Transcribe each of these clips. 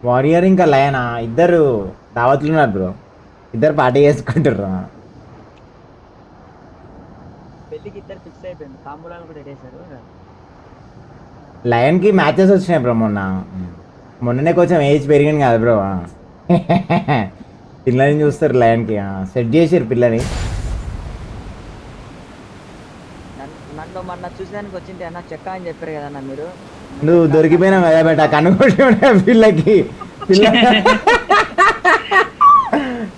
Warrior ఇంకా లయనా ఇద్దరు దావత్లు ఉన్నారు బ్రో. ఇద్దరు పార్టీ చేసుకుంటారు. పెళ్ళికి ఇద్దరు ఫిక్స్ అయిపోయింది. తాంబూలాలు కూడా పెట్టేశారు. లయన్ కి మ్యాచెస్ వచ్చినాయి బ్రో మొన్ననే కొంచెం ఏజ్ పెరిగింది కదా బ్రో. పిల్లని చూస్తారు లయన్ కి సెట్ చేసారు పిల్లని. నన్ను మొన్న చూసేదానికి వచ్చింది అన్న చెక్క అని చెప్పారు కదన్నా మీరు. నువ్వు దొరికిపోయినావు కదా బేట కనుగొట్టి పిల్లకి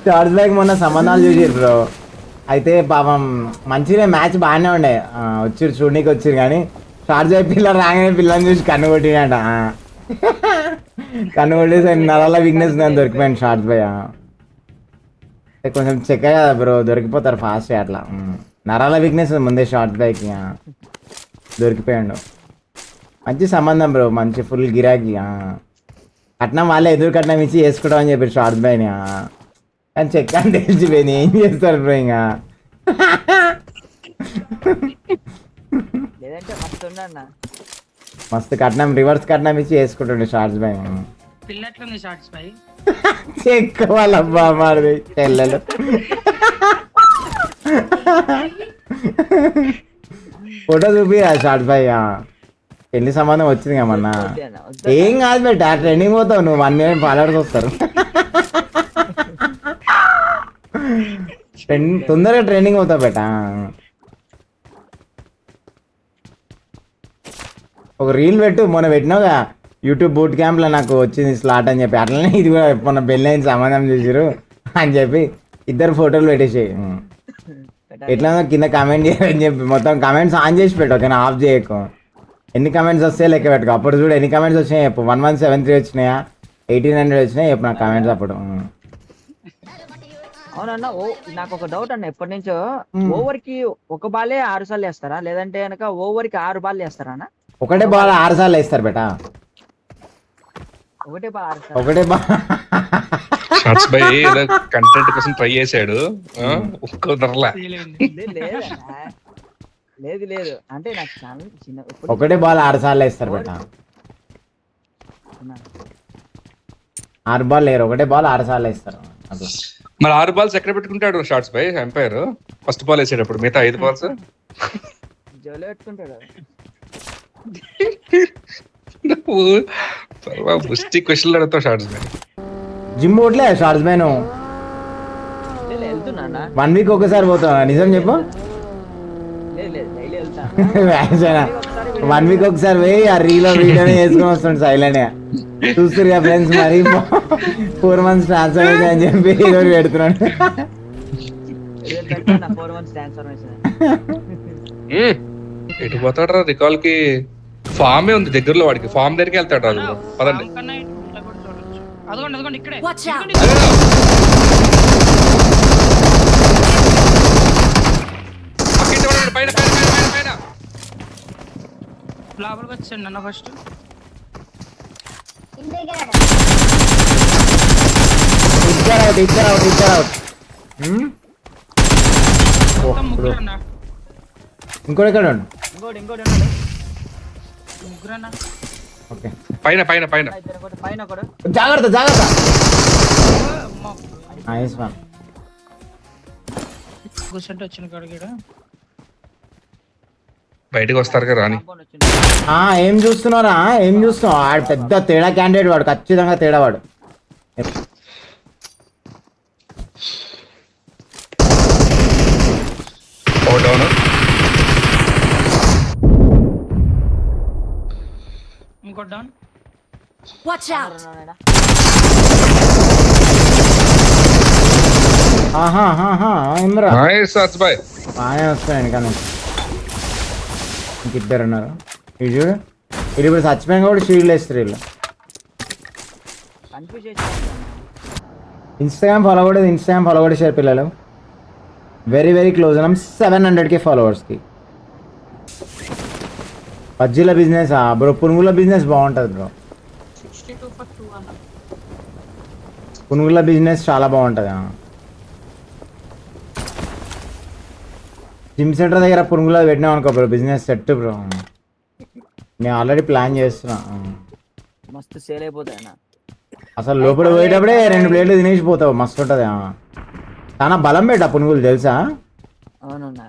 చార్జ్ బ్యాగ్ మొన్న సంబంధాలు చూసారు బ్రో. అయితే పాపం మంచిగా మ్యాచ్ బాగానే ఉండే వచ్చారు చూడనీకి వచ్చారు కానీ చార్జ్ బ్యాగ్ పిల్ల రాగానే పిల్లని చూసి కన్ను కొట్టినట. కన్ను కొట్టేసి నరాల వీక్నెస్ దొరికిపోయాను షార్ట్స్ బ్యాగ్. కొంచెం చెక్క కదా బ్రో దొరికిపోతారు ఫాస్ట్ అట్లా. నరాల వీక్నెస్ ముందే షార్ట్స్ బ్యాగ్కి దొరికిపోయాడు. మంచి సంబంధం బ్రో మంచి ఫుల్ గిరాకీ. కట్నం వాళ్ళే ఎదురు కట్నం ఇచ్చి వేసుకోవడం అని చెప్పారు షార్ట్స్ బ్యాగ్ని. కానీ చెక్ అని తెలిసిపోయింది ఏం చేస్తారు బ్రో ఇంకా. లేదంటే మస్తు ఉండన్న మస్తు కట్నం రివర్స్ కట్నం ఇచ్చి వేసుకుంటుండే షార్ట్స్ బ్యాగ్. పిల్లట్లుంది షార్ట్స్ పై చెక్ వాళ్ళబ్బా మాది చెల్లెలు. ఫోటో చూపి షార్ట్స్ బ్యాగ్ పెళ్లి సంబంధం వచ్చింది కమన్నా. ఏం కాదు బెట్ట ట్రెండింగ్ పోతావు నువ్వు 1 million ఫాలోవర్స్ వస్తారు. తొందరగా ట్రెండింగ్ అవుతావు బెట. ఒక రీల్ పెట్టు మొన్న పెట్టినావుగా యూట్యూబ్ బూట్ క్యాంప్లో నాకు వచ్చింది స్లాట్ అని చెప్పి అట్లనే ఇది కూడా మొన్న పెళ్ళైన సంబంధం చేసారు అని చెప్పి ఇద్దరు ఫోటోలు పెట్టేసాయి. ఎట్లా కింద కమెంట్ చేయాలని చెప్పి మొత్తం కమెంట్స్ ఆన్ చేసి పెట్టు కానీ ఆఫ్ చేయకు. ఎన్ని కమెంట్స్ వస్తాయో లెక్క పెట్టుకో. అప్పుడు చూడు ఎన్ని కమెంట్స్ వచ్చినాయి చెప్పు. 1173 వచ్చినాయా 1800 వచ్చినాయి చెప్పు నాకు కమెంట్స్ అప్పుడు. అవునన్న నాకు ఒక డౌట్ అన్న ఎప్పటి నుంచో ఓవర్ కి ఒక బాలే 6 సార్లు వేస్తారా లేదంటే కనుక ఓవర్ కి 6 బాల్ వేస్తారా అన్న? ఒకటే బాల్ 6 సార్లు వేస్తారు బేటా. ఒకటే బాల్ ఒకటే బాల్ షార్ట్స్ బై ఏదో కంటెంట్ కోసం ట్రై చేశాడు ఒక్కో ధరలా. లేదు లేదు అంటే నాకు చాలా చిన్న ఒకటే బాల్ 6 సార్లు వేస్తారు బేటా. 6 బాల్ లేరు ఒకటే బాల్ 6 సార్లు వేస్తారు. మరి 6 బాల్స్ ఎక్కడ పెట్టుకుంటాడు షార్ట్స్ బై ఎంపైర్ ఫస్ట్ బాల్ వేసేటప్పుడు మిగతా 5 బాల్స్ జోలో పెట్టుకుంటాడు. ముష్టి క్వశ్చన్లు అడుగుతావు షార్ట్స్ బై. జిమ్ పోట్లే షార్ట్స్ బై నువ్వు వెళ్తున్నా 1 వీక్ ఒకసారి పోతావు నిజం చెప్పు. 1 వీక్ ఒకసారి పోయి ఆ రీలో వీడియోనే వేసుకొని వస్తుండు సైలెంట్ గా చూస్తురు కదా ఫ్రెండ్స్. మరి 4 months ట్రాన్స్ఫర్మేషన్ అని చెప్పి ఏదో పెడుతున్నాడు. ఎటు పోతాడు రా రికాల్ కి ఫామే ఉంది దగ్గరలో వాడికి ఫామ్ దగ్గరికి వెళ్తాడు రాజు పదండి. అదిగోండి అదిగోండి ఇక్కడే పైన పైన పైన పైన లోపలికి వచ్చాను నన్ను ఫస్ట్. ఇంకోటి ఎక్కడ ఉండు. ముగ్గురన్నా ఓకే పైన పైన పైన పైన కూడా జాగ్రత్త జాగ్రత్త. Nice one. కూర్చుంటే వచ్చిన కడిగాడ బయటకు వస్తారు కదా రాని. ఏం చూస్తున్నారా ఏం చూస్తున్నావు. ఆడు పెద్ద తేడా క్యాండిడేట్ వాడు ఖచ్చితంగా తేడా వాడు. ఇంకో డౌన్. Watch out! ఇమ్రా నైస్ షార్ట్స్ బై. బాగానే వస్తాయండి కానీ ఇంకిద్దరు ఉన్నారు. ఇది చూడు ఇది ఇప్పుడు చచ్చిపోయాక కూడా షీల్డ్ వేస్తారు వీళ్ళు. ఇన్స్టాగ్రామ్ ఫాలో కూడా షేర్ పిల్లలు వెరీ వెరీ క్లోజ్ ఉన్నాం 700K ఫాలోవర్స్కి. పజ్జీల బిజినెస్ బ్రో పునుగుల బిజినెస్ బాగుంటుంది బ్రో. పునుగుల బిజినెస్ చాలా బాగుంటుంది. జిమ్ సెంటర్ దగ్గర పునుగులో పెట్టినాం అనుకో బ్రో బిజినెస్ సెట్ బ్రో. నేను ఆల్రెడీ ప్లాన్ చేస్తున్నా. మస్తు సేల్ అయిపోతాయి అసలు లోపల పోయేటప్పుడే 2 ప్లేట్లు తినేసిపోతావు, మస్తు ఉంటుంది. చాలా బలం పెట్ట పునుగులు తెలుసా? అవునన్నా.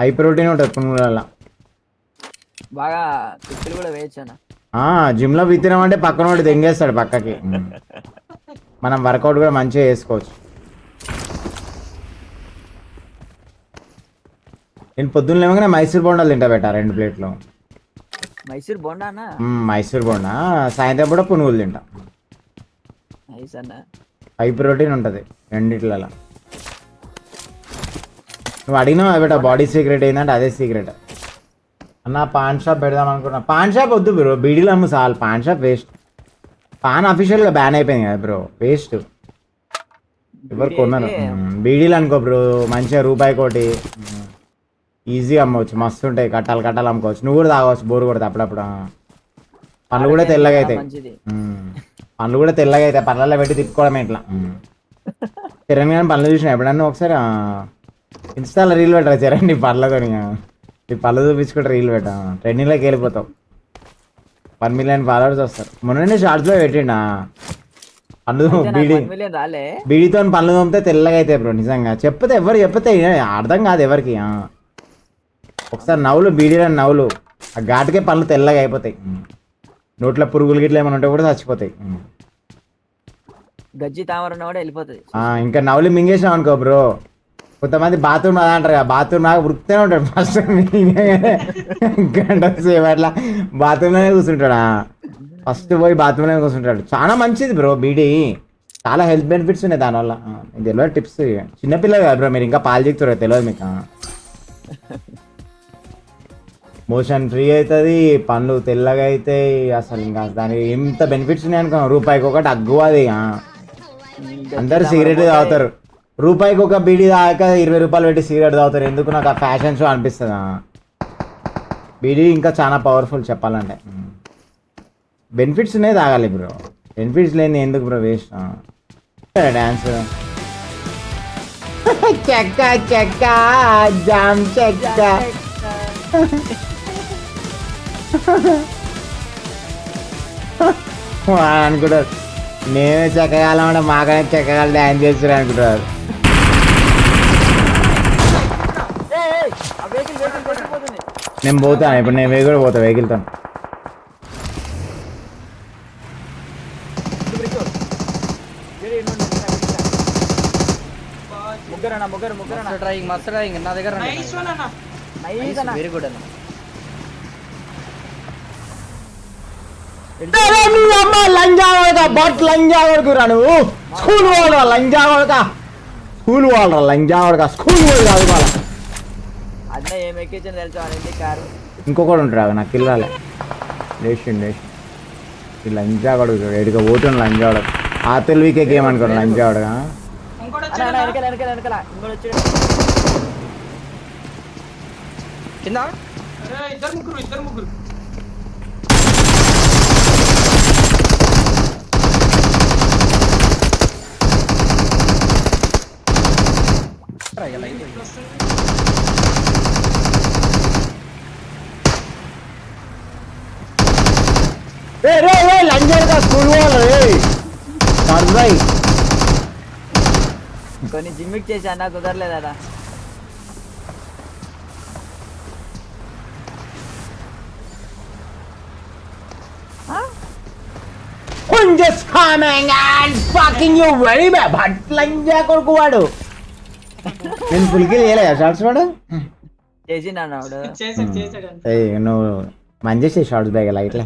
హై ప్రోటీన్ ఉంటుంది పునుగులలో. బాగా పిక్కులు కూడా వేయచ్చు అన్న. జిమ్ లో విత్తినామంటే పక్కన వాడు దెంగేస్తాడు పక్కకి. మనం వర్కౌట్ కూడా మంచిగా చేసుకోవచ్చు. నేను పొద్దున్న లేవగానే మైసూర్ బోండాలు తింటా బెట్ట 2 ప్లేట్లు. మైసూర్ బోండా అన్న. మైసూర్ బోండా, సాయంత్రం కూడా పునుగులు తింటా. నైస్ అన్న. హై ప్రోటీన్ ఉంటుంది రెండిట్లలో. నువ్వు అడిగినావు బెట బాడీ సీక్రెట్ ఏంటంటే అదే సీక్రెట్ అన్న. పాన్ షాప్ పెడదాం అనుకున్నా. పాన్ షాప్ వద్దు బ్రో, బీడీలు అమ్ము చాలు. Pan shop waste. పాన్ అఫీషియల్గా బ్యాన్ అయిపోయింది కదా బ్రో, వేస్ట్. ఎవరు కొన్నారు? బీడీలు అనుకో బ్రో, మంచిగా రూపాయి కోటి ఈజీగా అమ్మవచ్చు, మస్తు ఉంటాయి. కట్టాలు అమ్ముకోవచ్చు. నువ్వు కూడా తాగవచ్చు, బోరు కొడితే అప్పుడప్పుడు. పండ్లు కూడా తెల్లగా అవుతాయి. పండ్లు కూడా తెల్లగా అవుతాయి, పళ్ళల్లో పెట్టి తిప్పుకోవడమే ఇట్లా. చరణ్ గారిని పనులు చూసినా ఎప్పుడన్నా ఒకసారి ఇన్స్టాలో రీల్ పెట్టరా చరణ్? నీ పళ్ళతో నీ పళ్ళు చూపించుకుంటే రీల్ పెట్టా, ట్రెండింగ్లోకి వెళ్ళిపోతావు. 1 మిలియన్ ఫాలోవర్స్ వస్తారు. మొన్ననే షార్ట్స్లో పెట్టిండా పళ్ళు బీడీతో పళ్ళు తోమితే తెల్లగా అవుతాయి బ్రో. నిజంగా చెప్తే ఎవరు చెప్తే అర్థం కాదు ఎవరికి. ఒకసారి నవ్వులు, బీడీలో నవ్వులు, ఆ ఘాటుకే పళ్ళు తెల్లగా అయిపోతాయి. నోట్లో పురుగులు గిట్ల ఏమైనా ఉంటే కూడా చచ్చిపోతాయి. గజ్జి తామర కూడా వెళ్ళిపోతుంది. ఇంకా నవ్వులు మింగేసాం అనుకో బ్రో. కొంతమంది బాత్రూమ్ అదా అంటారు కదా, బాత్రూమ్ నాకు వృత్తినే ఉంటాడు. ఫస్ట్ గంట సేపు అట్లా బాత్రూమ్లోనే కూర్చుంటాడా. ఫస్ట్ పోయి బాత్రూమ్లోనే కూర్చుంటాడు. చాలా మంచిది బ్రో బీడీ, చాలా హెల్త్ బెనిఫిట్స్ ఉన్నాయి దానివల్ల. తెలియదు టిప్స్. చిన్నపిల్లలు కదా బ్రో మీరు, ఇంకా పాలు చెప్తారు తెలియదు మీకు. మోషన్ ఫ్రీ అవుతుంది, పండ్లు తెల్లగా అవుతాయి. అసలు ఇంకా దానికి ఎంత బెనిఫిట్స్ ఉన్నాయి అనుకో. రూపాయికి ఒకటి అగ్గు అది. అందరు సిగరెట్ తాగుతారు, రూపాయికి ఒక బీడీ తాగాక 20 రూపాయలు పెట్టి సిగరెట్ తాగుతారు. ఎందుకు నాకు ఆ ఫ్యాషన్ షో అనిపిస్తుంది. బీడీ ఇంకా చాలా పవర్ఫుల్ చెప్పాలంటే. బెనిఫిట్స్ ఉన్నాయి, తాగాలి బ్రో. బెనిఫిట్స్ లేని ఎందుకు బ్రో వేస్ట్. డ్యాన్స్ చెక్క చెక్క జామ్ చెక్క అనుకుంటారు. మేమే చెక్కగాలం అంటే మాకనే చెక్కగాలు డ్యాన్స్ చేస్తారు అనుకుంటారు. నేను పోతాను ఇప్పుడు, నేను వెహికల్ పోతా, వెహికల్తో. ముగ్గురు డ్రైవింగ్ మస్తు డ్రైవింగ్ నా దగ్గర వెరీ గుడ్ అన్న. బట్ లంజా వరకు రా నువ్వు. స్కూల్ వాళ్ళరా లంజా వడక, స్కూల్ వాళ్ళరా లంజా వడక, స్కూల్ వాళ్ళు కాదు వాళ్ళ. అన్న ఏం ఎక్కించని తెలుసు కారు. ఇంకొకటి ఉంటాడు నాకు పిల్లలే లేచిండు ఈ లంజా వడకు ఎడుక పోతుండు. లంజా వడక ఆ తెలివికే గేమ్ అనుకోండి. లంజా వడక కింద ఇద్దరు ముగ్గురు లంజా స్కూల్ వాళ్ళు కొన్ని జిమ్మిక్ చేసి అన్న కుదరలేదా. కొడుకు వాడు. నేను పులికి చేయలేదా షార్ట్స్ వాడు? చేసి చేసాడు నువ్వు మంచి చేసే షార్ట్స్ బ్యాగ్ అలా ఇట్లా